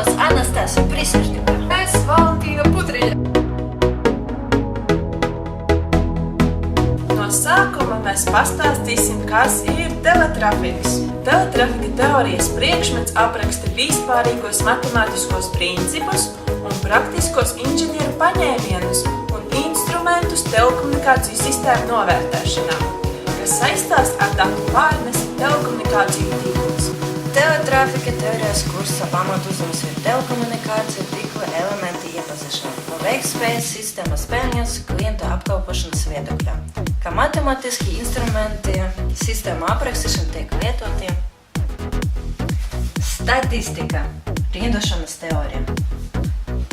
sauc Anastasija Prisartika. Es Valentīna Pudriņa. No sākuma mēs pastāstīsim, kas ir teletrafiks. Teletrafika teorijas priekšmets apraksta vispārīgos matemātiskos principus un praktiskos inženieru paņēmienus un instrumentus telekomunikāciju sistēmu novērtēšanā, kas saistās ar datu pārnesi telekomunikāciju tīklos. Teletrafika teorijas kursa pamatuzdevums ir telekomunikāciju tīkla elementi iepazīšana no veiktspējas sistēmas peļņas klienta apkalpošanas viedokļa, kā matemātiski instrumenti sistēmu aprakstīšana tiek lietoti. Statistika, rindošanas teorija.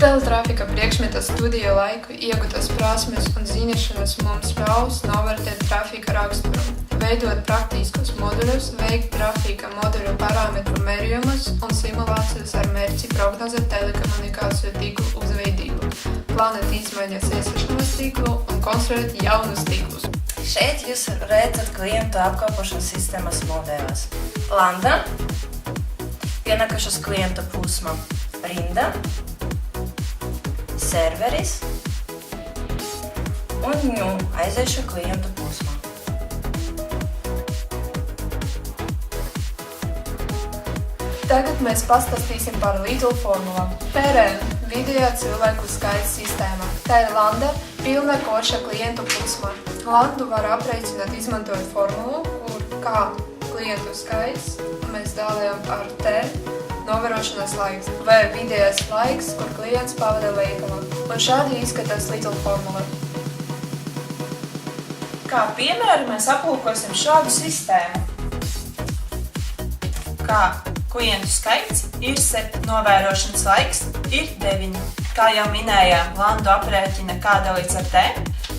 Teletrafika priekšmeta studiju laiku iegūtas prasmes un zināšanas mums ļaus novērtēt trafika raksturu, veidot praktiskus moduļus, veikt trafika moduļu parametru mērījumus un simulācijas ar mērķi prognozēt telekomunikāciju tīklu uzveidību, plānot izmaiņas esošos tīklu un konstruēt jaunus tīklus. Šeit jūs redzat klientu apkalpošanas sistēmas modeļus. Landa, pienākušas klientu plūsma, rinda, serveris un aiziešu klientu plūsmā. Tagad mēs pastāstīsim par Lidl formulām. PRN – vidējā cilvēku skaits sistēma. Tā ir landa pilna koša klientu plūsmā. Landu var aprēķināt izmantojot formulu, kur kā klientu skaits mēs dalījam ar T novērošanas laiks vai vidējais laiks, kur klients pavada veikalā. Un šādi izskatās Lidl formula. Kā piemēru mēs aplūkosim šādu sistēmu. Kā klientu skaits ir 7, novērošanas laiks ir 9. Kā jau minējām, landu aprēķina K dalīts ar T,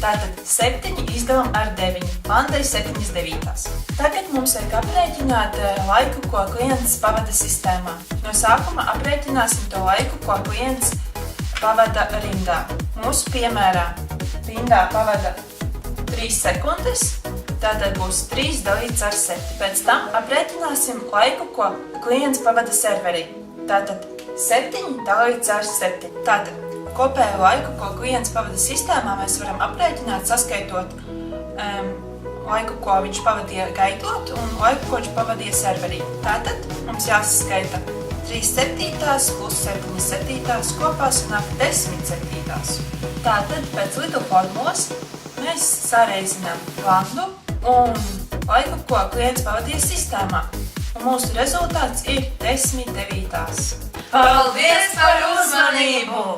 tātad 7 izdalam ar 9, landai 7/9. Tagad mums vajag aprēķināt laiku, ko klients pavada sistēmā. No sākuma aprēķināsim to laiku, ko klients pavada rindā. Mūsu piemērā rindā pavada 3 sekundes, tātad būs 3 dalīts ar 7. Pēc tam aprēķināsim laiku, ko klients pavada serverī. Tātad 7 dalīts ar 7. Tātad kopējo laiku, ko klients pavada sistēmā, mēs varam aprēķināt, saskaitot laiku, ko viņš pavadīja gaidot, un laiku, ko viņš pavadīja serverī. Tātad mums jāsaskaita 3/7 plus 7/7 kopā sanāk 10/7. Tātad pēc Lidl formulas mēs sareizinām landu un laiku, ko klients pavadīja sistēmā. Un mūsu rezultāts ir 10/9. Paldies par uzmanību!